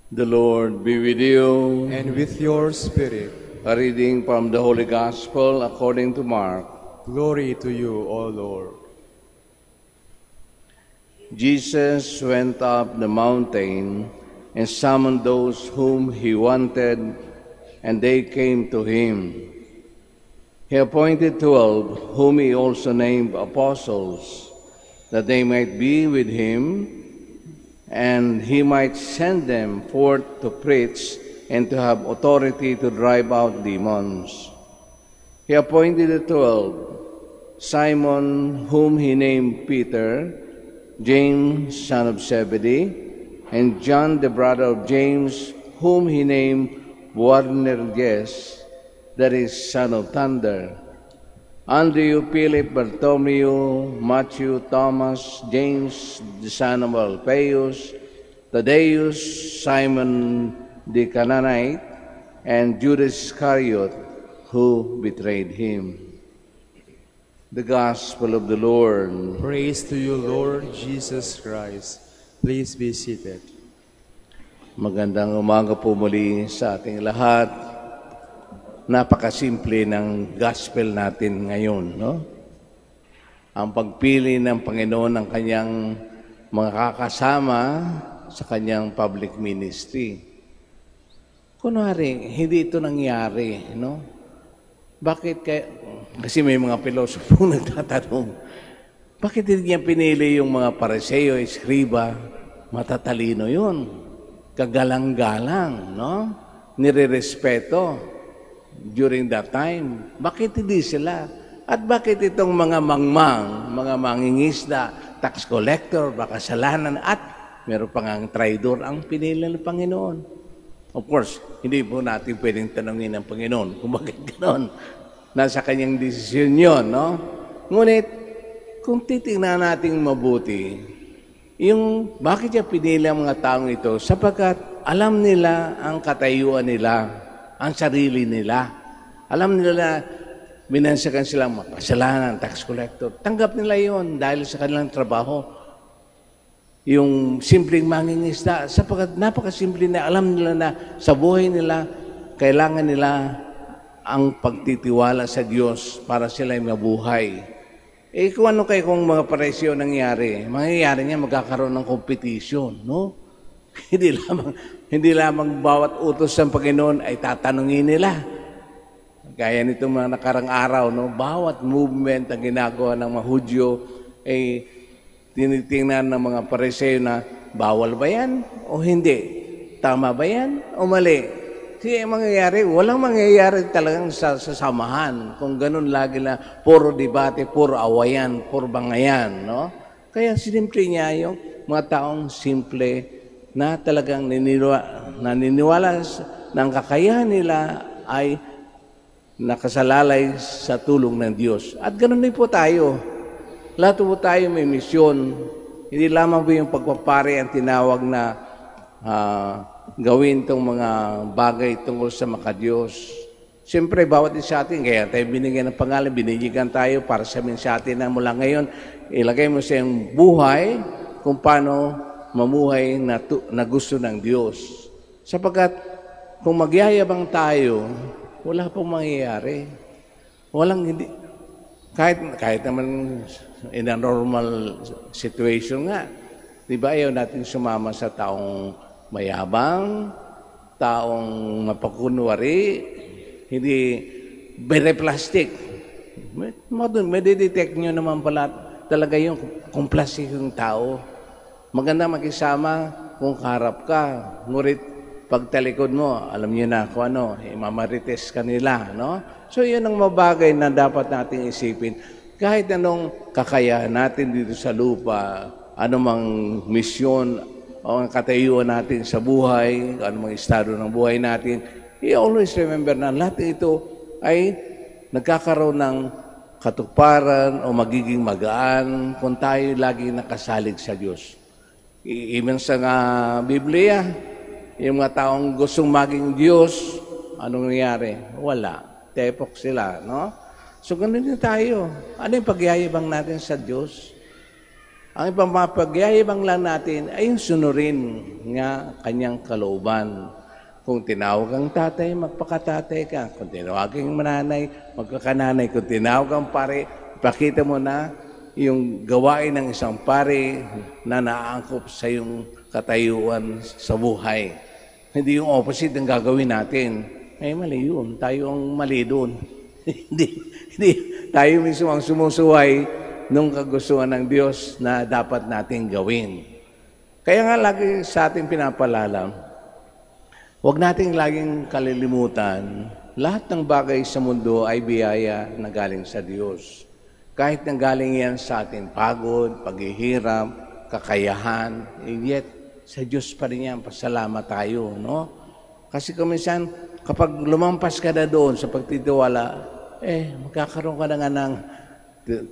The Lord be with you. And with your spirit. A reading from the Holy Gospel according to Mark. Glory to you, O Lord. Jesus went up the mountain and summoned those whom he wanted, and they came to him. He appointed 12, whom he also named apostles, that they might be with him, and he might send them forth to preach and to have authority to drive out demons. He appointed the 12, Simon, whom he named Peter, James, son of Zebedee, and John, the brother of James, whom he named Boanerges, that is, son of thunder, Andrew, Philip, Bartholomew, Matthew, Thomas, James, the son of Alphaeus, Thaddeus, Simon the Canaanite, and Judas Iscariot, who betrayed him. The Gospel of the Lord. Praise to you, Lord Jesus Christ. Please be seated. Magandang umaga po muli sa ating lahat. Napakasimple ng gospel natin ngayon, no? Ang pagpili ng Panginoon ng kanyang mga kakasama sa kanyang public ministry. Kunwari, hindi ito nangyari, no? Bakit kaya? Kasi may mga pilosopo nagtatanong, bakit hindi niya pinili yung mga Pariseo, Eskriba, matatalino yun? Kagalang-galang, no? Nire-respeto during that time. Bakit hindi sila? At bakit itong mga mangmang, mga mangingisda, tax collector, makasalanan, at meron pang ang traidor ang pinili ng Panginoon? Of course, hindi po natin pwedeng tanungin ng Panginoon kung bakit gano'n. Nasa kanyang desisyon yun, no? Ngunit, kung titingnan natin mabuti, yung bakit niya pinili ang mga taong ito? Sapagkat alam nila ang katayuan nila, ang sarili nila. Alam nila na binansagan silang makasalanan, tax collector. Tanggap nila yon dahil sa kanilang trabaho. Yung simpleng mangingisda, sapagkat napakasimple na alam nila na sa buhay nila, kailangan nila ang pagtitiwala sa Diyos para sila ay mabuhay. Eh kung ano kayo kung mga Pariseo nangyari, mangyayari niya magkakaroon ng competition, no? Hindi lamang bawat utos ng Panginoon ay tatanungin nila. Gaya nitong mga nakarang araw, no? Bawat movement ang ginagawa ng mga Hudyo ay tinitingnan ng mga Pariseo na bawal ba yan o hindi? Tama ba yan o mali? Kasi mangyayari, walang mangyayari talagang sasamahan kung ganun lagi na puro debate, puro awayan, puro bangayan, no? Kaya sinimple niya yung mga taong simple na talagang naniniwala na ang kakayahan nila ay nakasalalay sa tulong ng Diyos. At ganun din po tayo. Lahat po tayo may misyon. Hindi lamang po yung pagpapari ang tinawag na gawin itong mga bagay tungkol sa makadiyos. Siyempre, bawat isa atin, kaya tayo binigyan ng pangalan, binigyan tayo para sabihin sa atin na mula ngayon, ilagay mo sa iyong buhay kung paano mamuhay na gusto ng Diyos. Sapagkat kung magyayabang tayo, wala pong mangyayari. Walang hindi. Kahit naman in a normal situation nga, di ba ayaw natin sumama sa taong mayabang, taong mapakunwari, hindi very plastic. May detect nyo naman pala talaga yung kung plastic yung tao. Maganda makisama kung kaharap ka. Ngunit pagtalikod mo, alam nyo na kung ano, mamarites ka nila, no? So yun ang mabagay na dapat nating isipin. Kahit anong kakayahan natin dito sa lupa, anumang misyon o ang katayuan natin sa buhay, anumang estado ng buhay natin, always remember na lahat ito ay nagkakaroon ng katuparan o magiging magaan kung tayo lagi nakasalig sa Diyos. Even sa Biblia, yung mga taong gustong maging Diyos, anong nangyari? Wala. Tepok sila, no? So, ganun din tayo. Ano yung pagyayabang natin sa Diyos? Ang ipapagyayabang lang natin ay yung sunurin nga kanyang kalooban. Kung tinawag ang tatay, magpakatatay ka. Kung tinawag ang mananay, magkakananay. Kung tinawag ang pare, ipakita mo na yung gawain ng isang pare na naaangkop sa yung katayuan sa buhay. Hindi yung opposite ang gagawin natin. Ay, mali yun. Tayo ang mali doon. hindi tayo mismo ang sumusuway nung kagustuhan ng Diyos na dapat natin gawin. Kaya nga lagi sa ating pinapalalam, huwag nating laging kalilimutan, lahat ng bagay sa mundo ay biyaya na galing sa Diyos. Kahit nanggaling yan sa ating pagod, paghihirap, kakayahan, yet sa Diyos pa rin yan, pasalamat tayo, no? Kasi kuminsan, kapag lumampas ka na doon sa pagtitiwala, magkakaroon ka na nga ng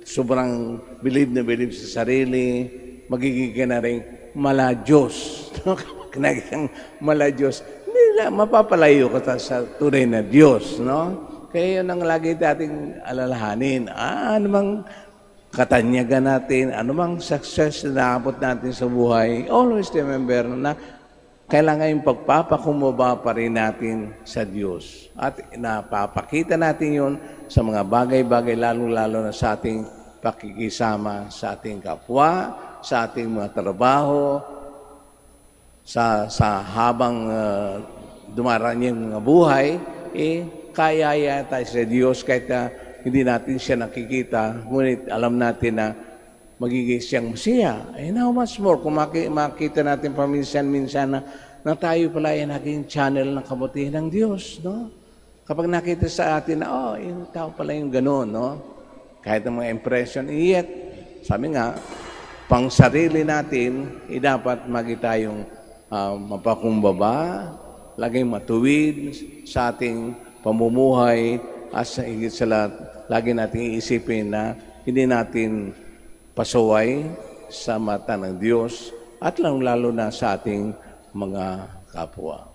sobrang believe na believe sa sarili, magiging ka na rin mala-Diyos. Naging mala-Diyos. Hindi na, mapapalayo ka sa tunay na Diyos, no? Kaya yun ang lagi nating alalahanin. Anumang katanyagan natin, anumang success na naabot natin sa buhay, always remember na kailangan yung pagpapakumbaba pa rin natin sa Diyos. At napapakita natin yun sa mga bagay-bagay, lalo-lalo na sa ating pakikisama sa ating kapwa, sa ating mga trabaho, sa habang dumaraan yung mga buhay, kaya tayo sa Diyos kahit hindi natin siya nakikita, ngunit alam natin na magiging siyang Masiya. How much more kung makita natin paminsan-minsan na tayo pala ay naging channel ng kabutihan ng Diyos, no? Kapag nakita sa atin na, yung tao pala yung gano'n, no? Kahit ang mga impression, yet, sabi nga, pang sarili natin, dapat magi tayong mapakumbaba, laging matuwid sa ating pamumuhay, at sa higit sa lahat, lagi natin iisipin na hindi natin pasaway sa mata ng Diyos at lalo na sa ating mga kapwa.